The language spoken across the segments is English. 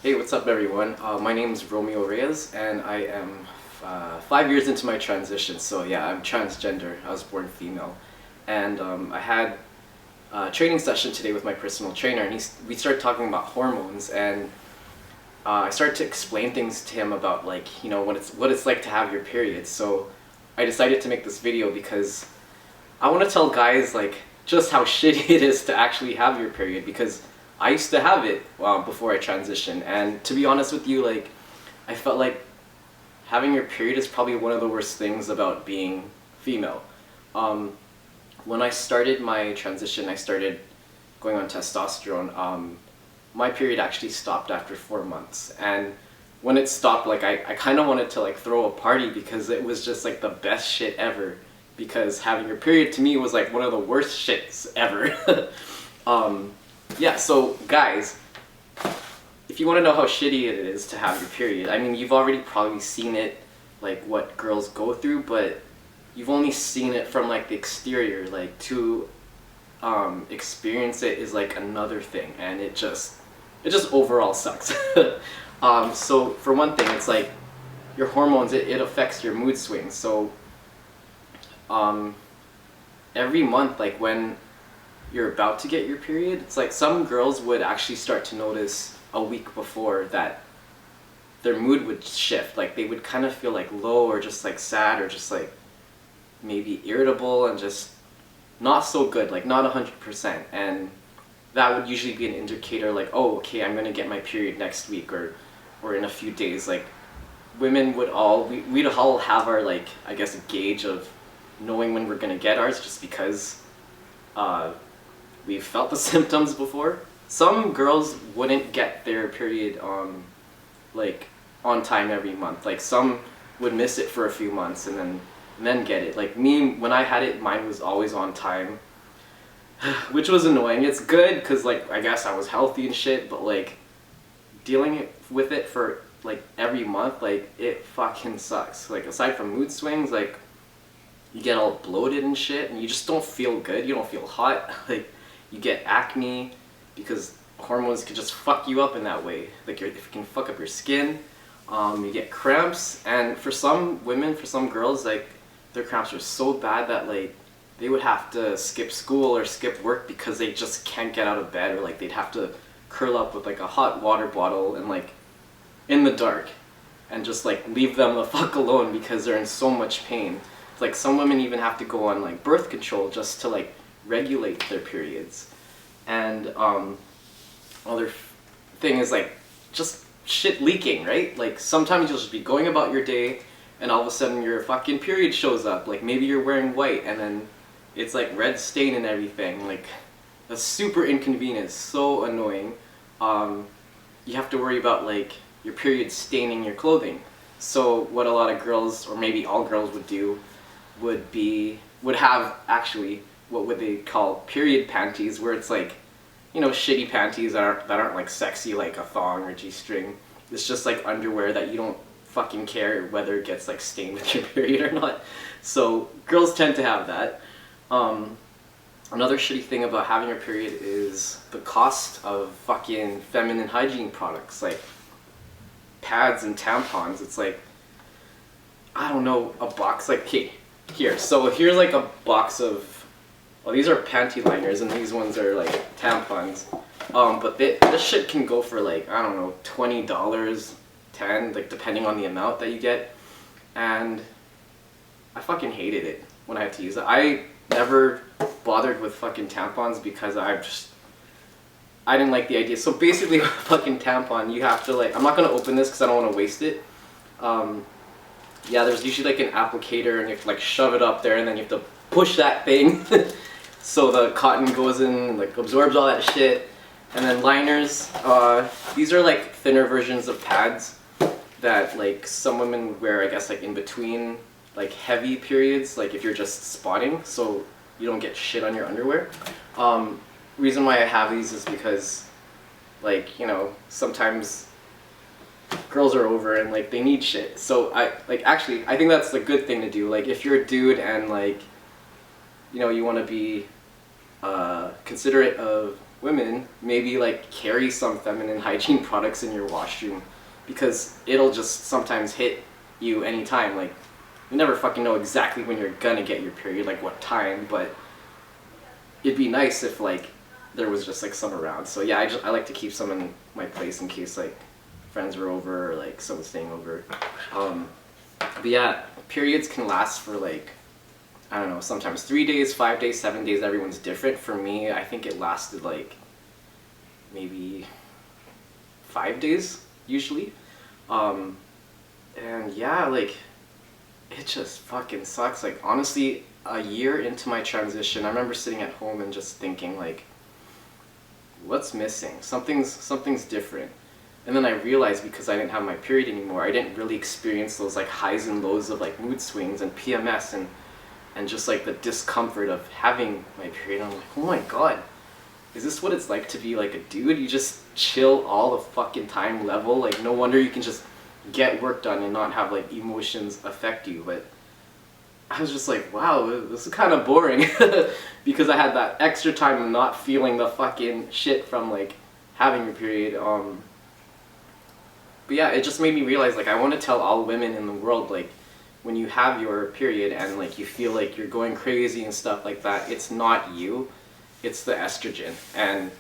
Hey, what's up everyone? My name is Romeo Reyes and I am 5 years into my transition. So yeah, I'm transgender. I was born female. And I had a training session today with my personal trainer and we started talking about hormones and I started to explain things to him about what it's like to have your period. So I decided to make this video because I want to tell guys just how shitty it is to actually have your period because I used to have it before I transitioned, and to be honest with you, I felt like having your period is probably one of the worst things about being female. When I started my transition, I started going on testosterone. My period actually stopped after 4 months, and when it stopped, I kind of wanted to throw a party because it was just the best shit ever. Because having your period to me was one of the worst shits ever. Yeah, so guys, if you want to know how shitty it is to have your period, I mean, you've already probably seen it, what girls go through, but you've only seen it from the exterior. To experience it is another thing, and it just overall sucks. So for one thing, it's your hormones, it affects your mood swings. So every month, when you're about to get your period, it's some girls would actually start to notice a week before that their mood would shift. They would kind of feel low or just sad or just maybe irritable and just not so good, not 100%. And that would usually be an indicator oh, okay, I'm gonna get my period next week or in a few days. Women would we'd all have our I guess a gauge of knowing when we're gonna get ours just because we've felt the symptoms before. Some girls wouldn't get their period on time every month. Some would miss it for a few months and then get it. Me, when I had it, mine was always on time, which was annoying. It's good because I guess I was healthy and shit, but dealing with it for every month, it fucking sucks. Aside from mood swings, you get all bloated and shit and you just don't feel good. You don't feel hot. You get acne because hormones can just fuck you up in that way. If it can fuck up your skin, you get cramps, and for some women, for some girls, their cramps are so bad that they would have to skip school or skip work because they just can't get out of bed, or they'd have to curl up with a hot water bottle and in the dark and just leave them the fuck alone because they're in so much pain. It's some women even have to go on birth control just to regulate their periods. And other thing is just shit leaking, right? Sometimes you'll just be going about your day and all of a sudden your fucking period shows up. Maybe you're wearing white and then it's red stain and everything. That's super inconvenient, so annoying. You have to worry about your period staining your clothing. So what a lot of girls, or maybe all girls, would do would have actually what would they call period panties, where it's shitty panties that aren't sexy like a thong or G-string. It's just underwear that you don't fucking care whether it gets stained with your period or not. So girls tend to have that. Another shitty thing about having your period is the cost of fucking feminine hygiene products pads and tampons. It's I don't know, a box here. So here's a box of, well, these are panty liners and these ones are tampons. But this shit can go for I don't know, $20, $10, depending on the amount that you get. And I fucking hated it when I had to use it. I never bothered with fucking tampons because I didn't like the idea. So basically, with a fucking tampon, you have to I'm not gonna open this because I don't want to waste it. Yeah, there's usually an applicator and you have to shove it up there and then you have to push that thing so the cotton goes in, absorbs all that shit. And then liners, these are thinner versions of pads that some women wear, I guess in between heavy periods, if you're just spotting, so you don't get shit on your underwear. Reason why I have these is because sometimes girls are over and they need shit. So actually I think that's a good thing to do. If you're a dude and you want to be considerate of women, maybe like carry some feminine hygiene products in your washroom, because it'll just sometimes hit you anytime. Like, you never fucking know exactly when you're gonna get your period, like what time, but it'd be nice if like there was just like some around. So yeah, I like to keep some in my place in case like friends were over or like someone's staying over. But yeah, periods can last for like, I don't know, sometimes 3 days, 5 days, 7 days. Everyone's different. For me, I think it lasted like maybe 5 days usually. And yeah, like, it just fucking sucks. Like, honestly, a year into my transition, I remember sitting at home and just thinking like, what's missing? Something's different. And then I realized, because I didn't have my period anymore, I didn't really experience those like highs and lows of like mood swings and PMS and just like the discomfort of having my period. I'm like, oh my god, is this what it's like to be like a dude? You just chill all the fucking time level. Like, no wonder you can just get work done and not have like emotions affect you. But I was just like, wow, this is kind of boring because I had that extra time of not feeling the fucking shit from like having your period. But yeah, it just made me realize, like, I want to tell all women in the world, like, when you have your period and like you feel like you're going crazy and stuff like that, it's not you, it's the estrogen. And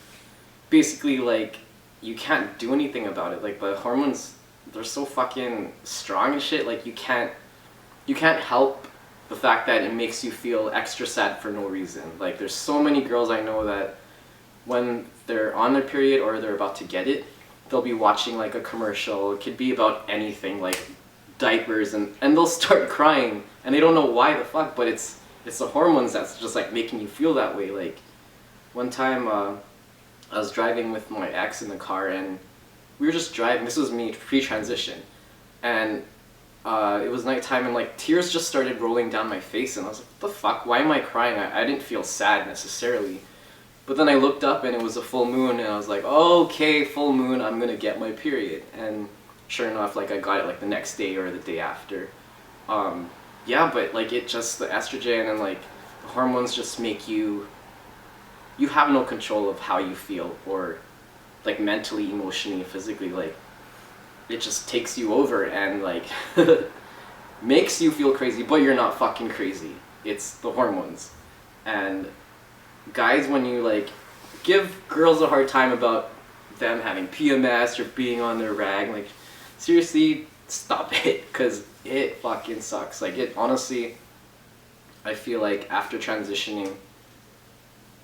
basically, like, you can't do anything about it. Like, the hormones, they're so fucking strong and shit. Like, you can't help the fact that it makes you feel extra sad for no reason. Like, there's so many girls I know that when they're on their period or they're about to get it, they'll be watching like a commercial. It could be about anything, like diapers, and they'll start crying and they don't know why the fuck, but it's the hormones that's just like making you feel that way. Like, one time I was driving with my ex in the car and we were just driving. This was me pre-transition, and it was nighttime and like tears just started rolling down my face and I was like, what the fuck, why am I crying? I didn't feel sad necessarily. But then I looked up and it was a full moon and I was like, oh, okay, full moon, I'm gonna get my period. And sure enough, like, I got it like the next day or the day after. Yeah, but like, it just, the estrogen and like the hormones just make you have no control of how you feel, or like mentally, emotionally, physically. Like, it just takes you over and like makes you feel crazy, but you're not fucking crazy. It's the hormones. And guys, when you like give girls a hard time about them having PMS or being on their rag, like, seriously, stop it, because it fucking sucks. Like, it honestly, I feel like after transitioning,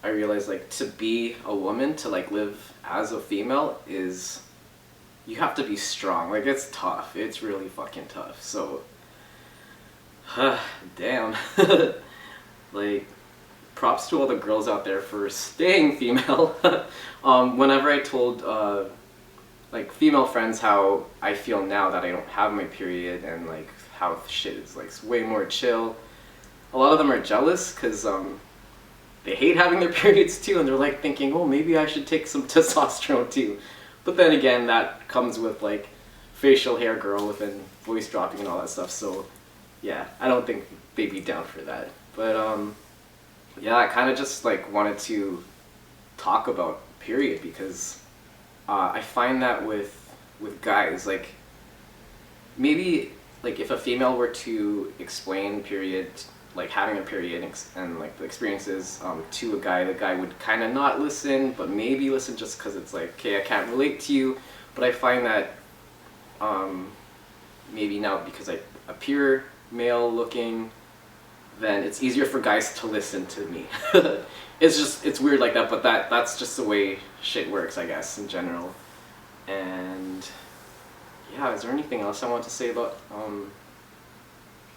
I realized like to be a woman, to like live as a female, is, you have to be strong. Like, it's tough. It's really fucking tough. So, damn. Like, props to all the girls out there for staying female. Whenever I told like female friends how I feel now that I don't have my period and like how shit is like way more chill, a lot of them are jealous because they hate having their periods too, and they're like thinking, oh, maybe I should take some testosterone too. But then again, that comes with like facial hair growth and voice dropping and all that stuff. So yeah, I don't think they'd be down for that. But yeah, I kind of just like wanted to talk about period because I find that with guys, like, maybe like if a female were to explain period, like having a period and like the experiences to a guy, the guy would kind of not listen, but maybe listen just because it's like, okay, I can't relate to you. But I find that maybe now, because I appear male looking, then it's easier for guys to listen to me. It's weird like that, but that's just the way shit works, I guess, in general. And yeah, is there anything else I want to say about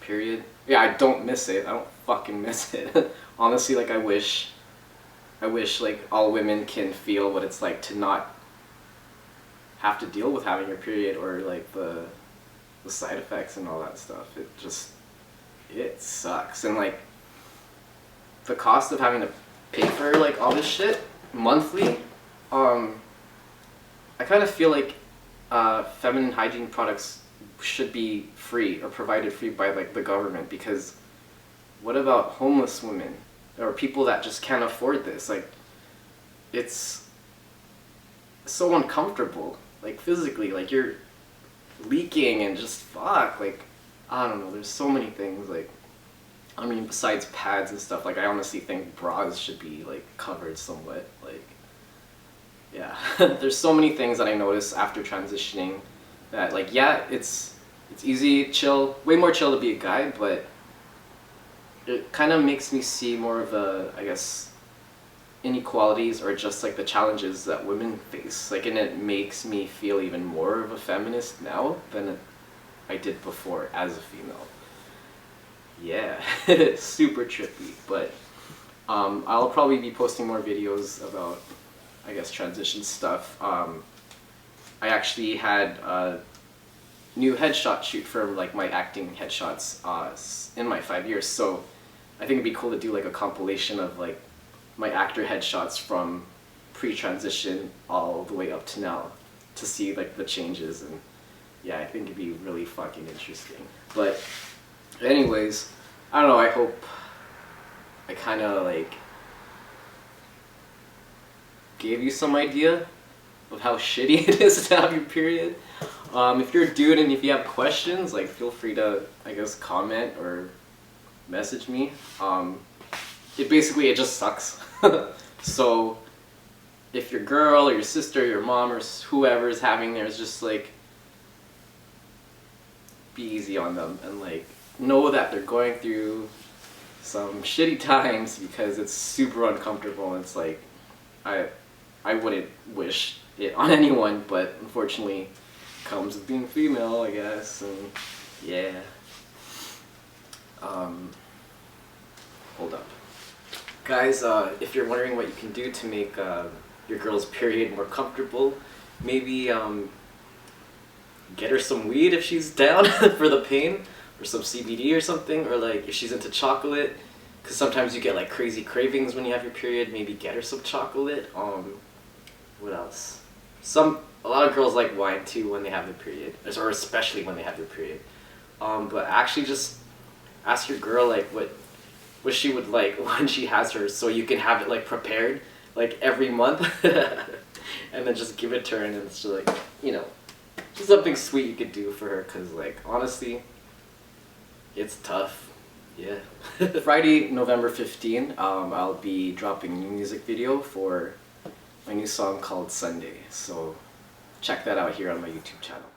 period? Yeah, I don't miss it. I don't fucking miss it. Honestly, like, I wish like all women can feel what it's like to not have to deal with having your period, or like the side effects and all that stuff. It sucks. And like, the cost of having to pay for like all this shit monthly, I kind of feel like feminine hygiene products should be free or provided free by like the government, because what about homeless women or people that just can't afford this? Like, it's so uncomfortable, like physically, like you're leaking and just fuck, like I don't know, there's so many things, like I mean besides pads and stuff, like I honestly think bras should be like covered somewhat, like yeah. There's so many things that I notice after transitioning that like yeah, it's easy, chill, way more chill to be a guy, but it kind of makes me see more of a, I guess, inequalities or just like the challenges that women face, like, and it makes me feel even more of a feminist now than I did before as a female. Yeah. It's super trippy, but I'll probably be posting more videos about, I guess, transition stuff. I actually had a new headshot shoot for like my acting headshots in my 5 years, so I think it'd be cool to do like a compilation of like my actor headshots from pre-transition all the way up to now to see like the changes, and yeah, I think it'd be really fucking interesting. But anyways, I don't know, I hope I kind of like gave you some idea of how shitty it is to have your period. If you're a dude and if you have questions, like feel free to, I guess, comment or message me. It just sucks. So if your girl or your sister, your mom or whoever is having theirs, just like be easy on them and like know that they're going through some shitty times because it's super uncomfortable, and it's like I wouldn't wish it on anyone, but unfortunately comes with being female, I guess, and yeah. Hold up. Guys, if you're wondering what you can do to make your girl's period more comfortable, maybe get her some weed if she's down for the pain, or some CBD or something, or like if she's into chocolate, because sometimes you get like crazy cravings when you have your period, maybe get her some chocolate. What else? A lot of girls like wine too when they have their period, or especially when they have their period. But actually just ask your girl like what she would like when she has hers, so you can have it like prepared like every month and then just give it to her, and it's just like, you know, just something sweet you could do for her, because like honestly it's tough. Yeah. Friday, November 15, I'll be dropping a new music video for my new song called Sunday, so check that out here on my YouTube channel.